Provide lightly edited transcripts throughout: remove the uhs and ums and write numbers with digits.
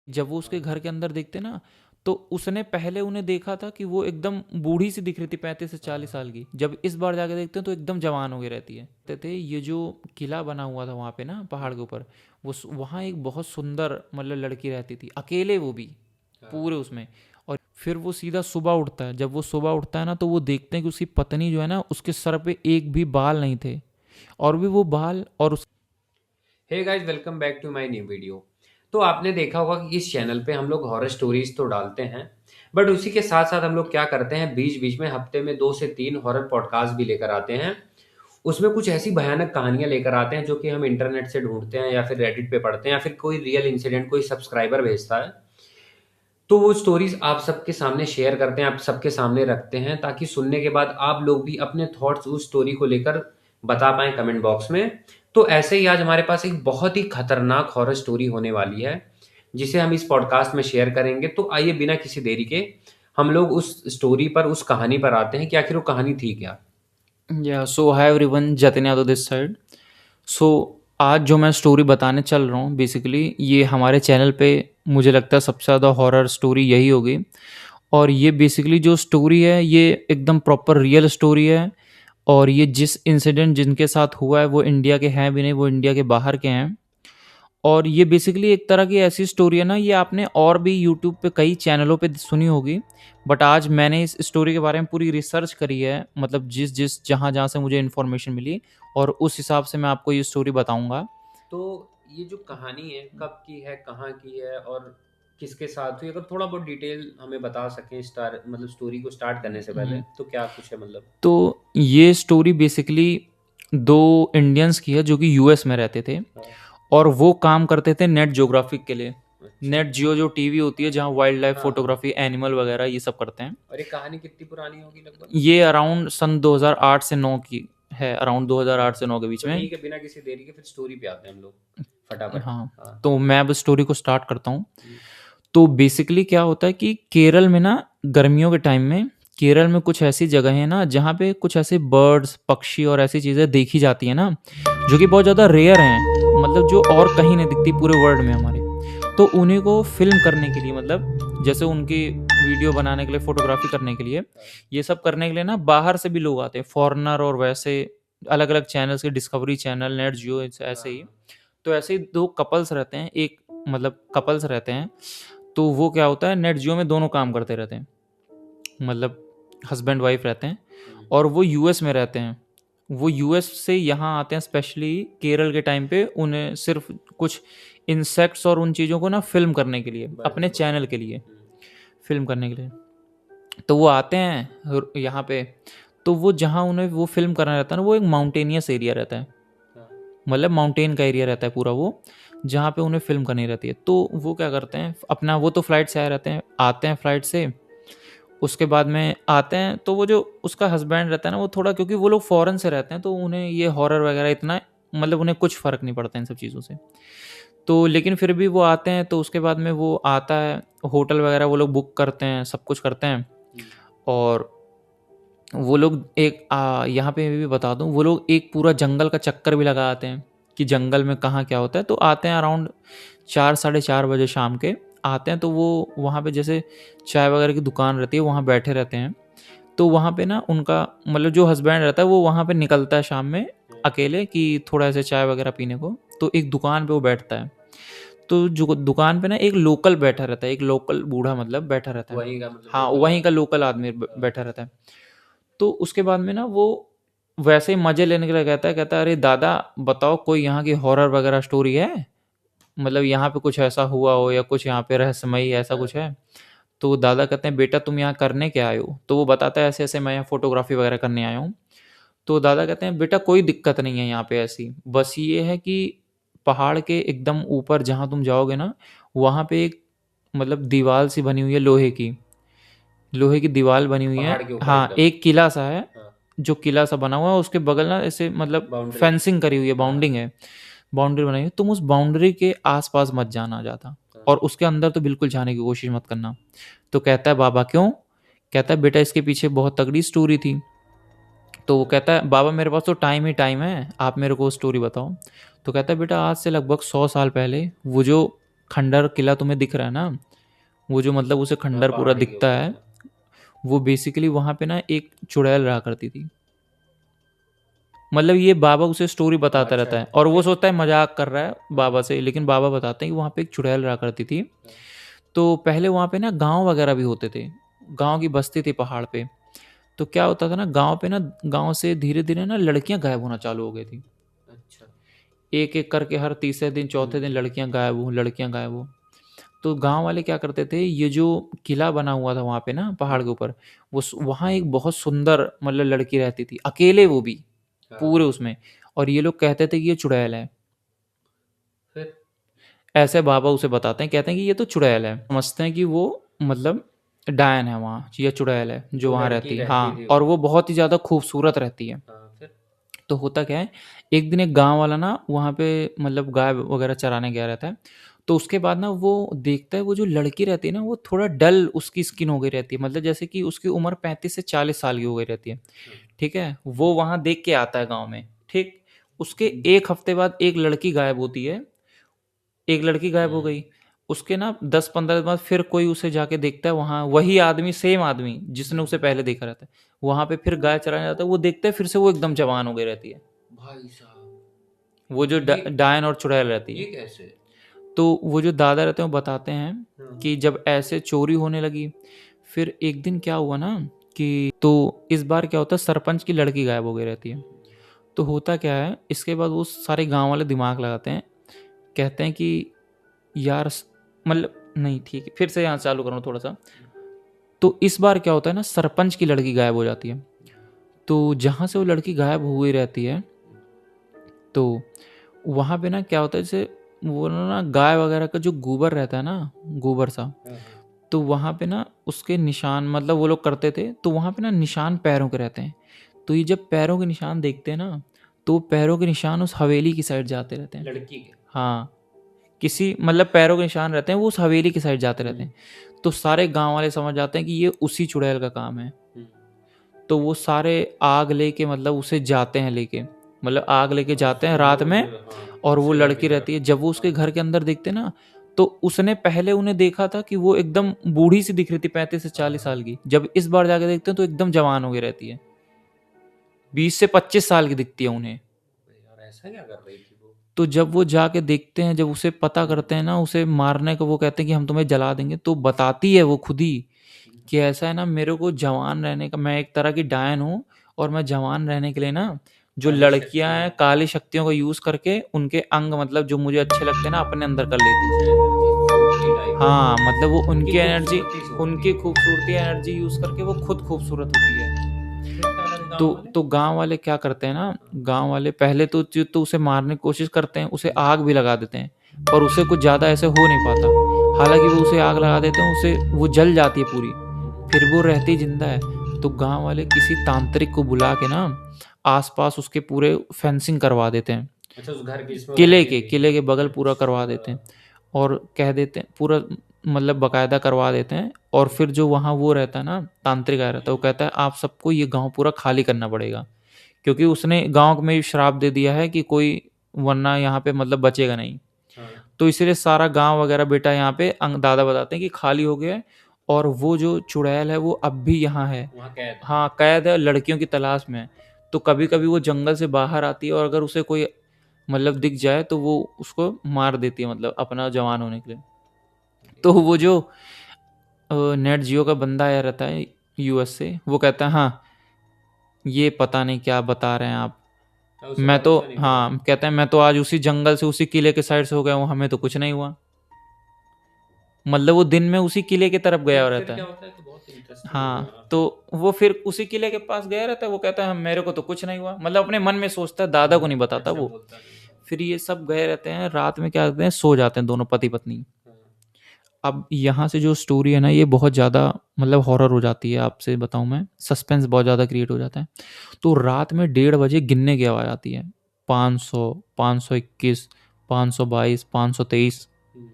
जब वो उसके घर के अंदर देखते ना, तो उसने पहले उन्हें देखा था कि वो एकदम बूढ़ी सी दिख रही थी, 35 से 40 साल की। जब इस बार जाके देखते हैं तो एकदम जवान हो गई रहती है। कहते थे ये जो किला बना हुआ था वहाँ पे ना पहाड़ के ऊपर, वहाँ एक बहुत सुंदर मतलब लड़की रहती थी, अकेले वो भी पूरे उसमें। और फिर वो सीधा सुबह उठता है। जब वो सुबह उठता है ना, तो वो देखते हैं कि उसकी पत्नी जो है ना, उसके सर पे एक भी बाल नहीं थे, और भी वो बाल और उस hey guys, welcome back to my new video. तो आपने देखा होगा कि इस चैनल पे हम लोग हॉरर स्टोरीज तो डालते हैं, बट उसी के साथ साथ हम लोग क्या करते हैं, बीच बीच में हफ्ते में 2 से 3 हॉरर पॉडकास्ट भी लेकर आते हैं। उसमें कुछ ऐसी भयानक कहानियां लेकर आते हैं जो कि हम इंटरनेट से ढूंढते हैं या फिर रेडिट पे पढ़ते हैं या फिर कोई रियल इंसिडेंट कोई सब्सक्राइबर भेजता है। तो वो स्टोरीज आप सबके सामने शेयर करते हैं, आप सबके सामने रखते हैं, ताकि सुनने के बाद आप लोग भी अपने थॉट्स उस स्टोरी को लेकर बता पाएं कमेंट बॉक्स में। तो ऐसे ही आज हमारे पास एक बहुत ही खतरनाक हॉरर स्टोरी होने वाली है, जिसे हम इस पॉडकास्ट में शेयर करेंगे। तो आइए बिना किसी देरी के हम लोग उस स्टोरी पर, उस कहानी पर आते हैं कि आखिर वो कहानी थी क्या। या so hi everyone, Jatin Yadav this side. So आज जो मैं स्टोरी बताने चल रहा हूँ, बेसिकली ये हमारे चैनल पे मुझे लगता है सबसे ज़्यादा हॉरर स्टोरी यही होगी। और ये बेसिकली जो स्टोरी है, ये एकदम प्रॉपर रियल स्टोरी है। और ये जिस इंसिडेंट जिनके साथ हुआ है वो इंडिया के हैं भी नहीं, वो इंडिया के बाहर के हैं। और ये बेसिकली एक तरह की ऐसी स्टोरी है ना, ये आपने और भी यूट्यूब पे कई चैनलों पे सुनी होगी। बट आज मैंने इस स्टोरी के बारे में पूरी रिसर्च करी है, मतलब जिस जिस जहाँ जहाँ से मुझे इन्फॉर्मेशन मिली, और उस हिसाब से मैं आपको ये स्टोरी बताऊंगा। तो ये जो कहानी है कब की है, कहाँ की है और किसके साथ हुई, अगर थोड़ा बहुत डिटेल हमें बता सकें स्टार मतलब स्टोरी को स्टार्ट करने से पहले, हम्म, तो क्या कुछ है मतलब। तो ये स्टोरी बेसिकली दो इंडियंस की है जो कि यूएस में रहते थे, हाँ। और वो काम करते थे नेट ज्योग्राफिक के लिए। अच्छा। नेट जियो जो टीवी होती है, जहाँ वाइल्ड लाइफ हाँ हाँ। फोटोग्राफी, एनिमल वगैरह ये सब करते हैं। और ये कहानी कितनी पुरानी होगी लगभग। ये अराउंड सन 2008 से 9 की है, अराउंड 2008 से 9 के बीच तो में। ठीक है, बिना किसी देरी के फिर स्टोरी पे आते हैं हम लोग फटाफट। हाँ, हाँ। तो मैं अब स्टोरी को स्टार्ट करता हूँ। हम्म। तो बेसिकली क्या होता है कि केरल में ना, गर्मियों के टाइम में केरल में कुछ ऐसी जगह है ना, जहाँ पे कुछ ऐसे बर्ड्स, पक्षी और ऐसी चीज़ें देखी जाती हैं ना, जो कि बहुत ज़्यादा रेयर हैं, मतलब जो और कहीं नहीं दिखती पूरे वर्ल्ड में हमारे। तो उन्हीं को फिल्म करने के लिए, मतलब जैसे उनकी वीडियो बनाने के लिए, फोटोग्राफी करने के लिए, हाँ। ये सब करने के लिए ना बाहर से भी लोग आते हैं, फॉरेनर और वैसे अलग अलग चैनल्स के, डिस्कवरी चैनल, नेट जियो, ऐसे ही। हाँ। तो ऐसे ही दो कपल्स रहते हैं, एक मतलब कपल्स रहते हैं। तो वो क्या होता है, नेट जियो में दोनों काम करते रहते हैं, मतलब हस्बैंड वाइफ रहते हैं। हम्म। और वो यूएस में रहते हैं। वो यूएस से यहाँ आते हैं स्पेशली केरल के टाइम पे, उन्हें सिर्फ कुछ इंसेक्ट्स और उन चीज़ों को ना फिल्म करने के लिए, अपने बर्ड्स को। चैनल के लिए फिल्म करने के लिए। तो वो आते हैं यहाँ पे। तो वो जहाँ उन्हें वो फिल्म करना रहता है ना, वो एक माउंटेनियस एरिया रहता है, हाँ। मतलब माउंटेन का एरिया रहता है पूरा वो, जहाँ पे उन्हें फिल्म करनी रहती है। तो वो क्या करते हैं अपना, वो तो फ्लाइट से आए रहते हैं, आते हैं फ्लाइट से। उसके बाद में आते हैं, तो वो जो उसका हस्बैंड रहता है ना, वो थोड़ा, क्योंकि वो लोग फॉरेन से रहते हैं, तो उन्हें ये हॉरर वगैरह इतना, मतलब उन्हें कुछ फ़र्क नहीं पड़ता इन सब चीज़ों से। तो लेकिन फिर भी वो आते हैं, तो उसके बाद में वो आता है, होटल वगैरह वो लोग बुक करते हैं, सब कुछ करते हैं। हम्म। और वो लोग एक यहाँ पे भी बता दूँ, वो लोग एक पूरा जंगल का चक्कर भी लगा आते हैं कि जंगल में कहाँ क्या होता है। तो आते हैं अराउंड 4 साढ़े 4 बजे शाम के आते हैं। तो वो वहाँ पे जैसे चाय वगैरह की दुकान रहती है, वहाँ बैठे रहते हैं। तो वहाँ पे ना उनका, मतलब जो हस्बैंड रहता है वो वहाँ पे निकलता है शाम में अकेले, कि थोड़ा ऐसे चाय वगैरह पीने को। तो एक दुकान पे वो बैठता है। तो जो दुकान पे ना एक लोकल बैठा रहता है, एक लोकल बूढ़ा मतलब बैठा रहता है। वहीं का मतलब हाँ, लोकल वहीं का आदमी। लोकल आदमी हाँ। बैठा रहता है। तो उसके बाद में ना वो वैसे ही मज़े लेने के लिए कहता है, अरे दादा बताओ, कोई यहाँ की हॉरर वगैरह स्टोरी है, मतलब यहाँ पे कुछ ऐसा हुआ हो, या कुछ यहाँ पे रहस्यमयी ऐसा हाँ। कुछ है। तो दादा कहते हैं, बेटा तुम यहाँ करने क्या आए हो? तो वो बताता है, ऐसे ऐसे मैं यहाँ फोटोग्राफी वगैरह करने आया हूँ। तो दादा कहते हैं, बेटा कोई दिक्कत नहीं है यहाँ पे ऐसी, बस ये है कि पहाड़ के एकदम ऊपर जहाँ तुम जाओगे ना, वहाँ पे एक, मतलब दीवार सी बनी हुई है, लोहे की, लोहे की दीवार बनी हुई है। पहाड़ के ऊपर हाँ, एकदम। एक किला सा है, हाँ। जो किला सा बना हुआ है, उसके बगल ना ऐसे मतलब बाउंड्री। फेंसिंग करी हुई है, हाँ। बाउंडिंग है, बाउंड्री बनाई है। तुम उस बाउंड्री के आसपास मत जाना ज़्यादा, हाँ। और उसके अंदर तो बिल्कुल जाने की कोशिश मत करना। तो कहता है, बाबा क्यों? कहता है, बेटा इसके पीछे बहुत तगड़ी स्टोरी थी। तो वो कहता है, बाबा मेरे पास तो टाइम ही टाइम है, आप मेरे को स्टोरी बताओ। तो कहता है, बेटा आज से लगभग 100 साल पहले वो जो खंडर किला तुम्हें दिख रहा है ना, वो जो मतलब उसे हाँ, खंडर पूरा पहाड़ी के दिखता ऊपर है, था। वो बेसिकली वहाँ पे ना एक चुड़ैल रहा करती थी। मतलब ये बाबा उसे स्टोरी बताता अच्छा, रहता है और वो फिर? सोचता है मजाक कर रहा है हाँ, बाबा से, लेकिन बाबा बताते हैं कि वहाँ पे एक चुड़ैल रहा करती थी। हाँ, तो पहले वहाँ पे ना गांव वगैरह भी होते थे, गांव की बस्ती थी पहाड़ पे। तो क्या होता था ना, गांव पे ना, गांव से धीरे धीरे ना लड़कियां गायब होना चालू हो गई थी। अच्छा। एक एक करके हर तीसरे दिन चौथे दिन हुँ, लड़कियां गायब हो, लड़कियां गायब हो। तो गांव वाले क्या करते थे, ये जो किला बना हुआ था वहाँ पे ना हुँ, पहाड़ के ऊपर, वहाँ एक बहुत सुंदर मतलब लड़की रहती थी, अकेले, वो भी हाँ, पूरे उसमें। और ये लोग कहते थे कि ये चुड़ैल है। फिर? ऐसे बाबा उसे बताते हैं, कहते हैं कि ये तो चुड़ैल है, समझते हैं कि वो मतलब डायन है वहाँ, या चुड़ैल है जो जो वहाँ लड़की रहती है। रहती हाँ, थी और वहाँ। वो बहुत ही ज़्यादा खूबसूरत रहती है। हाँ, फिर? तो होता क्या है, एक दिन एक गांव वाला ना वहाँ पे मतलब गाय वगैरह चराने गया रहता है। तो उसके बाद ना वो देखता है, वो जो लड़की रहती है ना, वो थोड़ा डल उसकी स्किन हो गई रहती है, मतलब जैसे कि उसकी उम्र 35 से 40 साल की हो गई रहती है। हाँ, ठीक है, वो वहाँ देख के आता है गाँव में। ठीक, उसके एक हफ्ते बाद एक लड़की गायब होती है, एक लड़की गायब हो हुँ, गई। उसके ना 10-15 दिन बाद फिर कोई उसे जाके देखता है, वहाँ वही आदमी, सेम आदमी जिसने हुँ, उसे पहले देखा रहता है, वहाँ पे फिर गाय चराने जाता है। वो देखता है फिर से वो एकदम जवान हो गई रहती है, भाई साहब! वो जो ये डायन और चुड़ैल रहती ये है। कैसे? तो वो जो दादा रहते हैं वो बताते हैं हाँ, कि जब ऐसे चोरी होने लगी, फिर एक दिन क्या हुआ ना कि, तो इस बार क्या होता है, सरपंच की लड़की गायब हो गई रहती है। तो होता क्या है, इसके बाद वो सारे गांव वाले दिमाग लगाते हैं, कहते हैं कि यार मतलब नहीं, ठीक है, फिर से यहाँ चालू करूँ थोड़ा सा। तो इस बार क्या होता है ना, सरपंच की लड़की गायब हो जाती है। तो जहाँ से वो लड़की गायब हुई रहती है, तो वहाँ पे ना क्या होता है, जैसे वो ना गाय वगैरह का जो गोबर रहता है ना, गोबर सा, हाँ, हाँ, तो वहाँ पे ना उसके निशान, मतलब वो लोग करते थे, तो वहाँ पे ना निशान पैरों के रहते हैं। तो ये जब पैरों के निशान देखते हैं ना, तो पैरों के निशान उस हवेली की साइड जाते रहते हैं। लड़की के? हाँ, किसी मतलब पैरों के निशान रहते हैं, वो उस हवेली की साइड जाते रहते हुँ, हैं। तो सारे गांव वाले समझ जाते हैं कि ये उसी चुड़ैल का काम है। हुँ, तो वो सारे आग लेके मतलब उसे जाते हैं लेके, मतलब आग लेके हाँ, जाते हैं रात वो में। जो हाँ, और वो उससे घर की लड़की रहती तरफ। है, जब वो उसके हाँ, घर के अंदर देखते हैं ना, तो उसने पहले उन्हें देखा था कि वो एकदम बूढ़ी सी दिख रही थी, 35 से 40 साल हाँ, की। जब इस बार जाके देखते हैं तो एकदम जवान हो गई रहती है, 20 से 25 साल की दिखती है उन्हें। अरे यार ऐसा क्या कर रही थी वो? तो जब वो जाके देखते हैं, जब उसे पता हुँ, करते हैं ना, उसे मारने को वो कहते हैं कि हम तुम्हें जला देंगे, तो बताती है वो खुद ही हुँ, कि ऐसा है ना, मेरे को जवान रहने का, मैं एक तरह की डायन हूँ, और मैं जवान रहने के लिए ना, जो काली लड़कियां शक्तियाँ। हैं काली शक्तियों का यूज करके उनके अंग, मतलब जो मुझे अच्छे लगते हैं ना, अपने अंदर कर लेती हूँ। अच्छा, एनर्जी सोखती टाइप में। हाँ, मतलब वो उनकी उनकी एनर्जी, खूबसूरती सोखती उनकी है। खूबसूरती एनर्जी यूज करके वो खुद खूबसूरत होती है। फिर क्या करे तो गाँव वाले? गांव वाले क्या करते हैं ना, हाँ, गांव वाले पहले तो उसे मारने की कोशिश करते हैं, उसे हुँ, आग भी लगा देते हैं, पर उसे कुछ ज़्यादा ऐसे हो नहीं पाता। हालांकि वो उसे आग लगा देते हैं, उसे वो जल जाती है पूरी, हुँ, फिर वो रहती जिंदा है। तो गांव वाले किसी तांत्रिक को बुला के ना, आसपास उसके पूरे फेंसिंग करवा देते हैं, अच्छा उस घर की जिसमें वो किले रहती के थी। किले के बगल पूरा करवा देते हैं। अच्छा, और कह देते हैं पूरा, मतलब बकायदा करवा देते हैं। और फिर जो वहाँ वो रहता है ना, तांत्रिक आया रहता है, वो कहता है आप सबको ये गांव पूरा खाली करना पड़ेगा, क्योंकि उसने गांव में श्राप दे दिया है कि कोई, वरना यहाँ पे मतलब बचेगा नहीं। हाँ, तो इसीलिए सारा गांव वगैरह बेटा यहाँ पे दादा बताते हैं कि खाली हो गया है। और वो जो चुड़ैल है वो अब भी यहाँ है। वहाँ कैद है। हाँ, कैद है, लड़कियों की तलाश में है। तो कभी कभी वो जंगल से बाहर आती है, और अगर उसे कोई मतलब दिख जाए तो वो उसको मार देती है, मतलब अपना जवान होने के लिए। अरे तो वो यार! जो नेट जियो का बंदा आया रहता है यूएस से, वो कहता है हाँ, ये पता नहीं क्या बता रहे हैं आप। उसे मैं तो, भरोसा नहीं करा। हाँ, कहते हैं मैं तो आज उसी जंगल से उसी किले के साइड से हो गया हूँ, हमें तो कुछ नहीं हुआ। मतलब वो दिन में उसी किले की तरफ गया फिर रहता क्या है। होता है कि बहुत इंटरेस्टिंग हो हाँ, गया। हाँ, तो फिर? वो फिर उसी किले के पास गया रहता है, वो कहता है मेरे को तो कुछ नहीं हुआ, मतलब अपने मन में सोचता है, दादा को नहीं बताता अच्छा वो। बोलता नहीं है। फिर ये सब गए रहते हैं, रात में क्या करते हैं, सो जाते हैं दोनों पति पत्नी। हाँ, अब यहाँ से जो स्टोरी है ना, ये बहुत ज़्यादा मतलब हॉरर हो जाती है, आपसे बताऊँ मैं, सस्पेंस बहुत ज़्यादा क्रिएट हो जाता है। तो रात में 1:30 बजे गिनने की आवाज़ आती है, 500, 521, 522, 523। हुँ,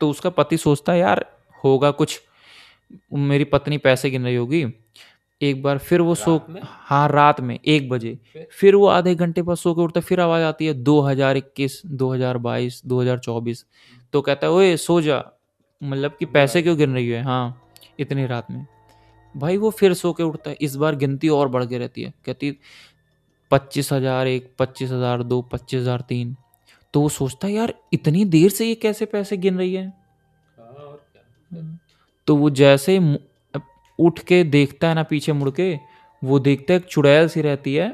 तो उसका पति सोचता है यार, होगा कुछ, मेरी पत्नी पैसे गिन रही होगी। एक बार फिर वो सो, रात में? हाँ रात में 1 बजे, फिर? फिर वो आधे घंटे बाद सो के उठता है, फिर आवाज़ आती है 2021, 2022, 2024। तो कहता है ओए सो जा, मतलब कि अभी पैसे रात क्यों गिन में? रही है, हाँ इतनी रात में। भाई वो फिर सो के उठता है, इस बार गिनती और बढ़ के रहती है, कहती 25,000 एक, 25,000 दो, 25,000 3। तो वो सोचता है यार इतनी देर से ये कैसे पैसे गिन रही है। हाँ, और क्या? फिर? तो वो जैसे ही उठ के देखता है ना पीछे मुड़ के, वो देखता है एक चुड़ैल सी रहती है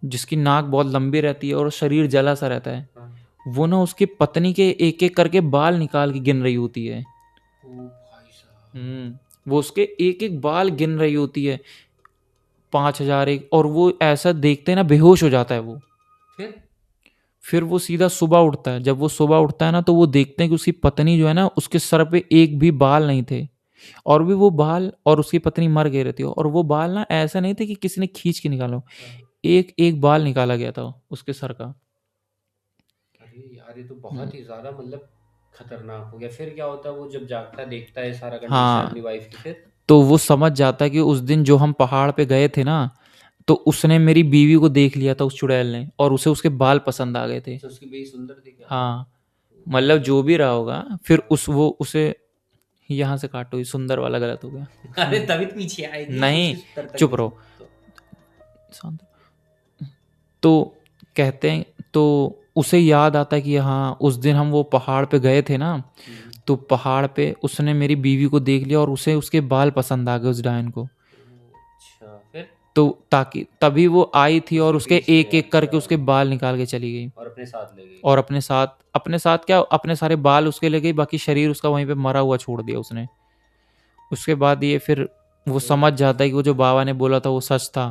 जिसकी नाक बहुत लंबी रहती है और शरीर जला सा रहता है। हाँ। वो ना उसकी पत्नी के एक एक करके बाल निकाल के गिन रही होती है। ओ भाई साहब! वो उसके एक एक बाल गिन रही होती है, 5,000 एक, और वो ऐसा देखते ना बेहोश हो जाता है वो। फिर? फिर वो सीधा सुबह उठता है, जब वो सुबह उठता है ना तो वो देखते हैं कि उसकी पत्नी जो है ना उसके सर पे एक भी बाल नहीं थे, और भी वो बाल, और उसकी पत्नी मर गई रहती है, और वो बाल ना ऐसा नहीं थे कि किसी ने खींच के निकाला हो, हाँ। एक एक बाल निकाला गया था उसके सर का। अरे यार, ये तो हम्म, बहुत ही ज़्यादा मतलब खतरनाक हो गया। फिर क्या होता है, वो जब जागता है देखता है सारा कंडीशन हाँ, अपनी वाइफ की, फिर? तो वो समझ जाता है कि उस दिन जो हम पहाड़ पे गए थे ना, तो उसने मेरी बीवी को देख लिया था उस चुड़ैल ने, और उसे उसके बाल पसंद आ गए थे। अच्छा, उसकी बीवी सुंदर थी क्या? हाँ, ओ मतलब भाई! जो भी रहा होगा, फिर हाँ। उस वो उसे, यहाँ से काटो, ये सुंदर वाला गलत हो अरे गया। तभी तो पीछे आएगी, नहीं, उसकी सुंदरता चुप क्यों रहो। तो? शांत। तो कहते हैं, तो उसे याद आता है कि हाँ उस दिन हम वो पहाड़ पे गए थे ना, हम्म। तो पहाड़ पे उसने मेरी बीवी को देख लिया और उसे उसके बाल पसंद आ गए उस डायन को। ओ, अच्छा, फिर? तो ताकि तभी वो आई थी और उसके उसके पीछे, एक एक अच्छा। करके उसके बाल निकाल के चली गई, और अपने साथ ले गई? और अपने साथ क्या, अपने सारे बाल उसके ले गई, बाकी शरीर उसका वहीं पे मरा हुआ छोड़ दिया उसने। उसके बाद ये फिर वो फिर? समझ जाता है कि वो जो बाबा ने बोला था वो सच था।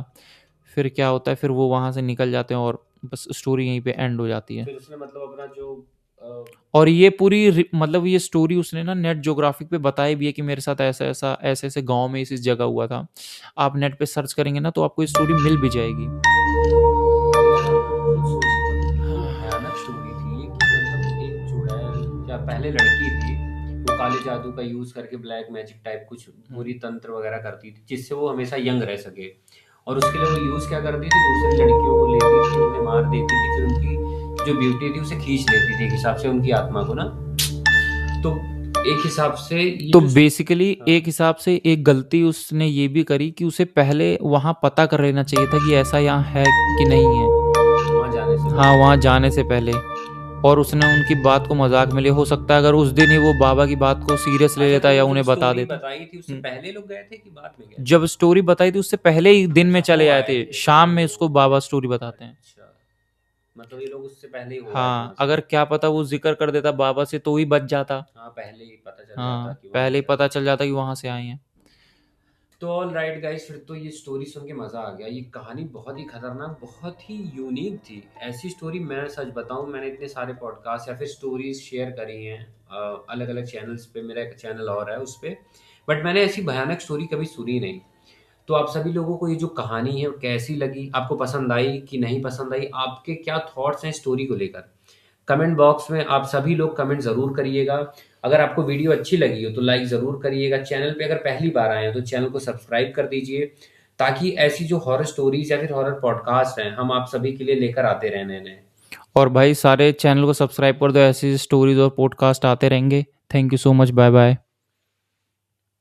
फिर क्या होता है, फिर वो वहाँ से निकल जाते हैं और बस स्टोरी यहीं पे एंड हो जाती है। फिर उसने मतलब अपना जो अ, और ये पूरी मतलब ये स्टोरी उसने ना नेट ज्योग्राफिक पे बताई भी है कि मेरे साथ ऐसा ऐसा ऐसे ऐसे गांव में इस जगह हुआ था। आप नेट पे सर्च करेंगे ना तो आपको ये स्टोरी मिल भी जाएगी। यार खुद सोचिए, मतलब कितनी भयानक स्टोरी थी ये, कि मतलब एक चुड़ैल या पहले लड़की थी, वो काले जादू का यूज़ करके ब्लैक मैजिक टाइप कुछ हम्म। बुरी तंत्र वगैरह करती थी जिससे वो हमेशा यंग रह सके। और उसके लिए वो यूज़ क्या करती थी, दूसरी लड़कियों को लेती थी, उन्हें मार देती थी, फिर उनकी जो ब्यूटी थी उसे खींच लेती थी एक हिसाब से, उनकी आत्मा को ना। तो एक हिसाब से ये तो जो बेसिकली हाँ, एक हिसाब से एक गलती उसने ये भी करी कि उसे पहले वहां पता कर लेना चाहिए था कि ऐसा यहाँ है कि नहीं है। वहाँ जाने से हाँ, पहले। वहां जाने से पहले। और उसने उनकी बात को मजाक में लिया, हो सकता है अगर उस दिन ही वो बाबा की बात को सीरियस ले अच्छा, लेता तो या वो जब उन्हें बता स्टोरी देता। बताई थी उससे हम्म। पहले लोग गए थे कि बाद में गए थे? जब स्टोरी बताई थी उससे पहले ही दिन में अच्छा, चले वो आए आए थे, थे। शाम में उसको ओह! बाबा स्टोरी बताते हैं। अच्छा, मतलब ये लोग उससे पहले ही हो आए थे हाँ, वहाँ से। अगर क्या पता वो जिक्र कर देता बाबा से तो ही बच जाता। हाँ, पहले ही पता चल जाता हाँ, कि वहाँ पहले ही से आए पता हैं। चल जाता कि वहां से आए हैं। तो ऑल राइट गाइस, फिर तो ये स्टोरी सुन के मज़ा आ गया। ये कहानी बहुत ही खतरनाक, बहुत ही यूनिक थी। ऐसी स्टोरी, मैं सच बताऊँ, मैंने इतने सारे पॉडकास्ट या फिर स्टोरीज शेयर करी हैं अलग अलग चैनल्स पे, मेरा एक चैनल और है उस पे, बट मैंने ऐसी भयानक स्टोरी कभी सुनी नहीं। तो आप सभी लोगों को ये जो कहानी है वो कैसी लगी, आपको पसंद आई कि नहीं पसंद आई, आपके क्या थॉट्स हैं स्टोरी को लेकर, कमेंट बॉक्स में आप सभी लोग कमेंट ज़रूर करिएगा। अगर आपको वीडियो अच्छी लगी हो तो लाइक ज़रूर करिएगा। चैनल पे अगर पहली बार आए हैं तो चैनल को सब्सक्राइब कर दीजिए, ताकि ऐसी जो हॉरर स्टोरीज या फिर हॉरर पॉडकास्ट हैं हम आप सभी के लिए लेकर आते रहने नए। और भाई सारे चैनल को सब्सक्राइब कर दो, ऐसी स्टोरीज और पॉडकास्ट आते रहेंगे। Thank you so much, bye bye.